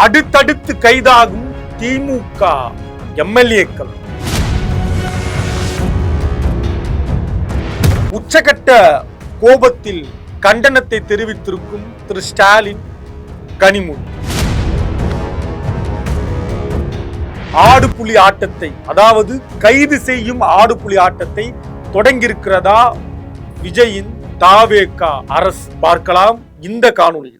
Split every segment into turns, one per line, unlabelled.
அடுத்தடுத்து கைதாகும் திமுக எம்எல்ஏக்கள். உச்சகட்ட கோபத்தில் கண்டனத்தை தெரிவித்திருக்கும் திரு ஸ்டாலின், கனிமொழி. ஆடுபுலி ஆட்டத்தை, அதாவது கைது செய்யும் ஆடுபுலி ஆட்டத்தை தொடங்கியிருக்கிறதா விஜயின் தாவேகா அரசு? பார்க்கலாம் இந்த காணொளியில்.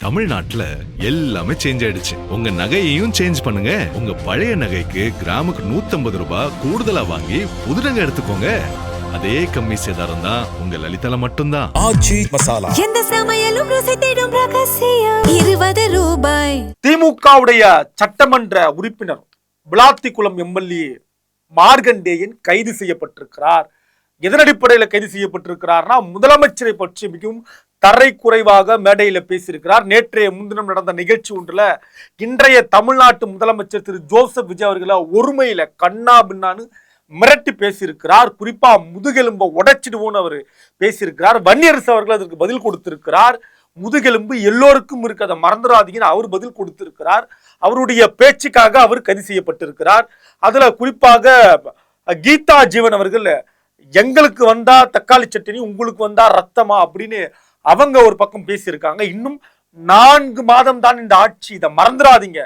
தமிழ்நாட்டுல எல்லாமே சேஞ்ச் ஆயிடுச்சு. உங்க நகையையும் சேஞ்ச் பண்ணுங்க. உங்க பழைய நகைக்கு கிராமுக்கு 150 ரூபாய் கூடுதலா வாங்கி புது நகை எடுத்துக்கோங்க. அதே கம்மி சேதாரம் தான் உங்க லலிதால மட்டும்தான். ஆச்சி மசாலா,
எந்த சமையலும் ருசி தேடும் ரகசியம் 20 ரூபாய்.
திமுகவுடைய சட்டமன்ற உறுப்பினர் விளாத்திக்குளம் எம்எல்ஏ மார்கண்டேயன் கைது செய்யப்பட்டிருக்கிறார். எதன் அடிப்படையில் கைது செய்யப்பட்டிருக்கிறார்னா, முதலமைச்சரை பற்றி மிகவும் தரை குறைவாக மேடையில பேசியிருக்கிறார். நேற்றைய முன்தினம் நடந்த நிகழ்ச்சி ஒன்றுல இன்றைய தமிழ்நாட்டு முதலமைச்சர் திரு ஜோசப் விஜய் அவர்களை ஒருமையில கண்ணா பின்னான்னு மிரட்டி பேசியிருக்கிறார். குறிப்பா முதுகெலும்பை உடைச்சிடுவோன்னு அவர் பேசியிருக்கிறார். வன்னியரசு அவர்கள் அதற்கு பதில் கொடுத்திருக்கிறார். முதுகெலும்பு எல்லோருக்கும் இருக்கு, அதை மறந்துடாதீங்கன்னு அவர் பதில் கொடுத்திருக்கிறார். அவருடைய பேச்சுக்காக அவர் கைது செய்யப்பட்டிருக்கிறார். அதுல குறிப்பாக கீதா ஜீவன் அவர்கள், எங்களுக்கு வந்தா தக்காளி சட்னி, உங்களுக்கு வந்தா ரத்தமா அப்படின்னு அவங்க ஒரு பக்கம் பேசியிருக்காங்க. இன்னும் 4 மாதம் தான் இந்த ஆட்சி, இதை மறந்துடாதீங்க,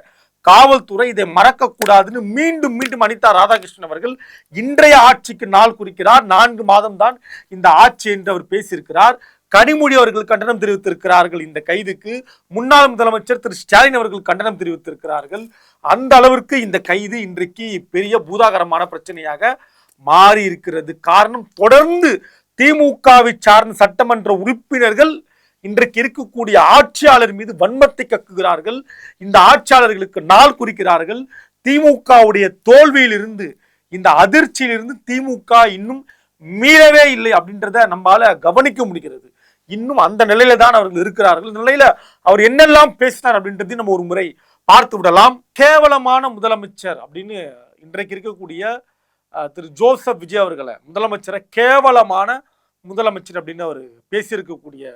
காவல்துறை இதை மறக்க கூடாதுன்னு மீண்டும் மீண்டும் அனிதா ராதாகிருஷ்ணன் அவர்கள் இன்றைய ஆட்சிக்கு நாள் குறிக்கிறார். 4 மாதம் தான் இந்த ஆட்சி என்று அவர் பேசியிருக்கிறார். கனிமொழி அவர்கள் கண்டனம் தெரிவித்திருக்கிறார்கள் இந்த கைதுக்கு. முன்னாள் முதலமைச்சர் திரு ஸ்டாலின் அவர்கள் கண்டனம் தெரிவித்திருக்கிறார்கள். அந்த அளவிற்கு இந்த கைது இன்றைக்கு பெரிய பூதாகரமான பிரச்சனையாக மாறி இருக்கிறது. காரணம், தொடர்ந்து திமுகவை சார்ந்த சட்டமன்ற உறுப்பினர்கள் இன்றைக்கு இருக்கக்கூடிய ஆட்சியாளர் மீது வன்மத்தை கக்குகிறார்கள். இந்த ஆட்சியாளர்களுக்கு நாள் குறிக்கிறார்கள். திமுகவுடைய தோல்வியிலிருந்து, இந்த அதிர்ச்சியிலிருந்து திமுக இன்னும் மீளவே இல்லை அப்படின்றத நம்மால கவனிக்க முடிகிறது. இன்னும் அந்த நிலையில தான் அவர்கள் இருக்கிறார்கள். இந்த நிலையில அவர் என்னெல்லாம் பேசினார் அப்படின்றதையும் நம்ம ஒரு முறை பார்த்து விடலாம். கேவலமான முதலமைச்சர் அப்படின்னு இன்றைக்கு இருக்கக்கூடிய திரு ஜோசப் விஜய் அவர்களை, முதலமைச்சரை கேவலமான முதலமைச்சர் அப்படின்னு அவர் பேசியிருக்கக்கூடிய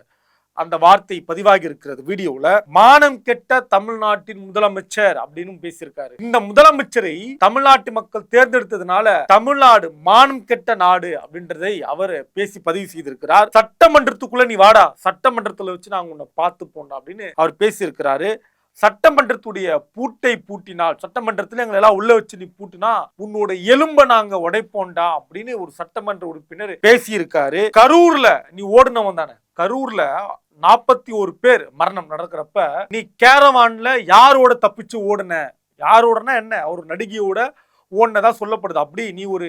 அந்த வார்த்தை பதிவாகி இருக்கிறது வீடியோல. மானம் கெட்ட தமிழ்நாட்டின் முதலமைச்சர் அப்படின்னு பேசியிருக்காரு. இந்த முதலமைச்சரை தமிழ்நாட்டு மக்கள் தேர்ந்தெடுத்ததுனால தமிழ்நாடு மானம் கெட்ட நாடு அப்படின்றதை அவர் பேசி பதிவு செய்திருக்கிறார். சட்டமன்றத்துக்குள்ள நீ வாடா, சட்டமன்றத்துல வச்சு நாங்க உன்னை பார்த்து போண்டா அப்படின்னு அவர் பேசியிருக்கிறாரு. சட்டமன்றத்துடைய பூட்டை பூட்டினால், சட்டமன்றத்துல எங்களை எல்லாம் உள்ள வச்சு நீ பூட்டினா உன்னோட எலும்பை நாங்க உடைப்போண்டா அப்படின்னு ஒரு சட்டமன்ற உறுப்பினர் பேசியிருக்காரு. கரூர்ல நீ ஓடுனவன் தானே, கரூர்ல 41 பேர் மரணம் நடக்கிறப்ப நீ கேரவான்ல யாரோட தப்பிச்சு ஓடுன? யாரோடனா என்ன, ஒரு நடிகையோட ஓடுனதா சொல்லப்படுது. அப்படி நீ ஒரு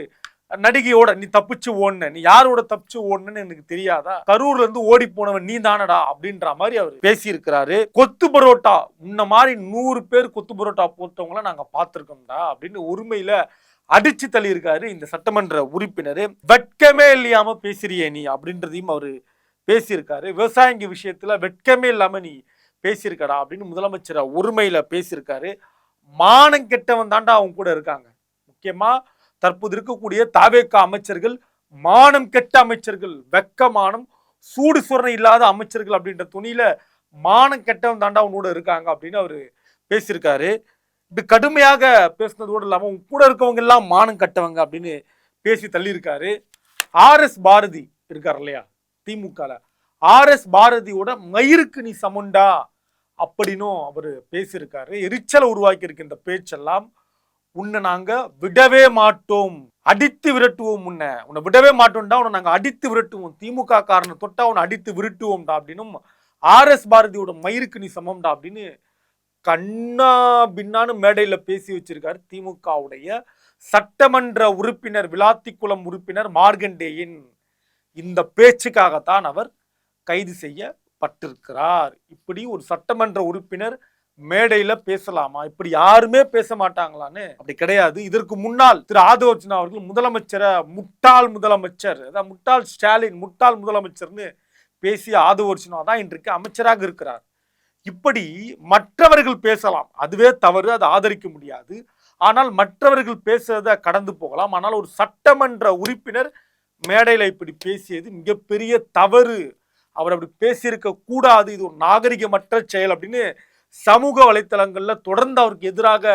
நடிகையோட நீ தப்பிச்சு ஓடுன, நீ யாரோட தப்பிச்சு ஓடுனன்னு எனக்கு தெரியாதா? கரூர்ல இருந்து ஓடி போனவன் நீ தானடா அப்படின்ற மாதிரி அவர் பேசியிருக்கிறாரு. கொத்து பரோட்டா, உன்ன மாதிரி 100 பேர் கொத்து பரோட்டா போட்டவங்கள நாங்க பார்த்திருக்கோம்டா அப்படின்னு ஒருமையில அடிச்சு தள்ளி இருக்காரு இந்த சட்டமன்ற உறுப்பினர். வெட்கமே இல்லாம பேசுறியே நீ அப்படின்றதையும் அவரு பேசியிருக்காரு. விவசாயிங்க விஷயத்துல வெட்கமே இல்லாம நீ பேசியிருக்கடா அப்படின்னு முதலமைச்சரை ஒருமையில பேசியிருக்காரு. மானம் கெட்டவன் தாண்டா அவங்க கூட இருக்காங்க. முக்கியமா தற்போது இருக்கக்கூடிய தாவேகா அமைச்சர்கள் மானம் கெட்ட அமைச்சர்கள், வெக்கமானம் சூடு சுரணை இல்லாத அமைச்சர்கள் அப்படின்ற துணியில மானம் கெட்டவன் தாண்டா அவனோட இருக்காங்க அப்படின்னு அவரு பேசியிருக்காரு. இது கடுமையாக பேசுனதோடு இல்லாம உங்க கூட இருக்கவங்க எல்லாம் மானம் கட்டவங்க அப்படின்னு பேசி தள்ளியிருக்காரு. RS பாரதி இருக்கார் இல்லையா திமுகல, RS பாரதியோட மயிருக்கு நீ சமுண்டா அப்படின்னும் அவர் பேசியிருக்காரு. எரிச்சலை உருவாக்கி இருக்க இந்த பேச்செல்லாம், உன்னை நாங்க விடவே மாட்டோம், அடித்து விரட்டுவோம், உன்னை விடவே மாட்டோம்டா, உன்னை நாங்க அடித்து விரட்டுவோம், திமுக காரனை தொட்டா உன்னை அடித்து விரட்டுவோம்டா அப்படின்னும், RS பாரதியோட மயிருக்கு நீ சமம்டா அப்படின்னு கண்ணா பின்னான்னு மேடையில பேசி வச்சிருக்காரு திமுகவுடைய சட்டமன்ற உறுப்பினர், விளாத்திக்குளம் உறுப்பினர் மார்கண்டேயன். இந்த பேச்சுக்காகத்தான் அவர் கைது செய்யப்பட்டிருக்கிறார். இப்படி ஒரு சட்டமன்ற உறுப்பினர் மேடையில பேசலாமா? இப்படி யாருமே பேச மாட்டாங்களான்னு? அப்படி கிடையாது. இதற்கு முன்னால் திரு ஆதவ அர்ஜுனா அவர்கள் முதலமைச்சரை முட்டாள் முதலமைச்சர், அதான் முட்டாள் ஸ்டாலின், முட்டாள் முதலமைச்சர்னு பேசிய ஆதவ அர்ஜுனா தான் இன்றைக்கு அமைச்சராக இருக்கிறார். இப்படி மற்றவர்கள் பேசலாம், அதுவே தவறு, அதை ஆதரிக்க முடியாது. ஆனால் மற்றவர்கள் பேசுறதை கடந்து போகலாம். ஆனால் ஒரு சட்டமன்ற உறுப்பினர் மேடையில இப்படி பேசியது மிகப்பெரிய தவறு அவர் அப்படி பேசியிருக்க கூடாது, இது ஒரு நாகரிகமற்ற செயல் அப்படின்னு சமூக வலைத்தளங்கள்ல தொடர்ந்து அவருக்கு எதிராக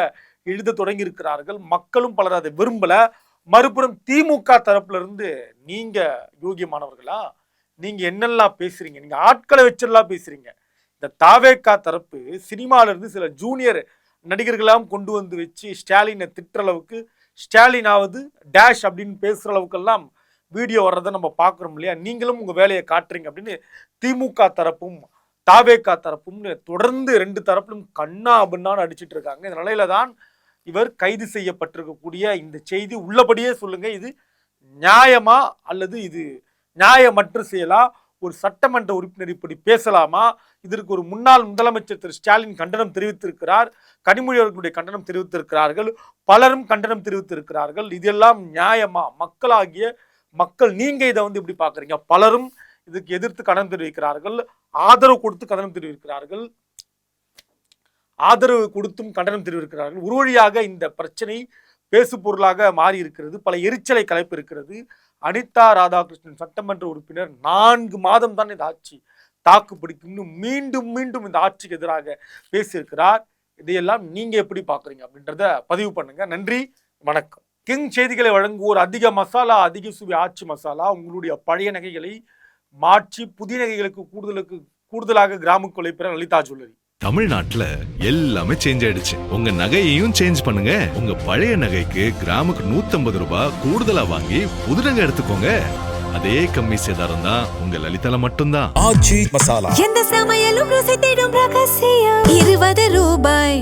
எழுத தொடங்கி இருக்கிறார்கள். மக்களும் பலர் அதை விரும்பல. மறுபுறம் திமுக தரப்புல இருந்து நீங்க யோகியமானவர்களா, நீங்க என்னெல்லாம் பேசுறீங்க, நீங்க ஆட்களை வச்செல்லாம் பேசுறீங்க. இந்த தாவேகா தரப்பு சினிமால இருந்து சில ஜூனியர் நடிகர்களாம் கொண்டு வந்து வச்சு ஸ்டாலினை திட்டுற அளவுக்கு, ஸ்டாலினாவது டேஷ் அப்படின்னு பேசுற அளவுக்கெல்லாம் வீடியோ வர்றதை நம்ம பார்க்குறோம் இல்லையா. நீங்களும் உங்க வேலையை காட்டுறீங்க அப்படின்னு திமுக தரப்பும் தாவேகா தரப்பும் தொடர்ந்து 2 தரப்பிலும் கண்ணா அப்படின்னான்னு அடிச்சுட்டு இருக்காங்க. இந்த நிலையில தான் இவர் கைது செய்யப்பட்டிருக்கக்கூடிய இந்த செய்தி. உள்ளபடியே சொல்லுங்க, இது நியாயமா அல்லது இது நியாயமற்ற செயலா? ஒரு சட்டமன்ற உறுப்பினர் இப்படி பேசலாமா? இதற்கு ஒரு முன்னாள் முதலமைச்சர் திரு ஸ்டாலின் கண்டனம் தெரிவித்திருக்கிறார், கனிமொழி அவர்களுடைய கண்டனம் தெரிவித்திருக்கிறார்கள், பலரும் கண்டனம் தெரிவித்திருக்கிறார்கள். இதெல்லாம் நியாயமா? மக்கள் நீங்க இதை இப்படி பாக்குறீங்க? பலரும் இதுக்கு எதிர்த்து கண்டனம் தெரிவிக்கிறார்கள், ஆதரவு கொடுத்து கண்டனம் தெரிவிக்கிறார்கள், ஆதரவு கொடுத்தும் கண்டனம் தெரிவிக்கிறார்கள். ஒரு வழியாக இந்த பிரச்சனை பேசு பொருளாக மாறி இருக்கிறது, பல எரிச்சலை கலைப்பு இருக்கிறது. அனிதா ராதாகிருஷ்ணன் சட்டமன்ற உறுப்பினர் 4 மாதம் தான் இந்த ஆட்சி தாக்கு பிடிக்கும்னு மீண்டும் மீண்டும் இந்த ஆட்சிக்கு எதிராக பேசியிருக்கிறார். இதையெல்லாம் நீங்க எப்படி பாக்குறீங்க அப்படின்றத பதிவு பண்ணுங்க. நன்றி, வணக்கம். கிங் செய்திகளை வழங்குவோர் அதிக மசாலா, அதிக சுவை ஆட்சி மசாலா. உங்களுடைய பழைய நகைகளை மாற்றி புதிய நகைகளுக்கு கூடுதலாக கிராமுக்கு கொலை பெற லலிதா ஜுவல்லரி.
தமிழ்நாட்டுல எல்லாமே சேஞ்ச் ஆயிடுச்சு. உங்க நகையையும் சேஞ்ச் பண்ணுங்க. உங்க பழைய நகைக்கு கிராமுக்கு 150 ரூபாய் கூடுதலா வாங்கி புது நகை எடுத்துக்கோங்க. அதே கம்மி சேதாரம் தான் உங்க லலிதால மட்டும்தான்.
எந்த சமையலும் ருசி தேடும் ரகசியம் 20 ரூபாய்.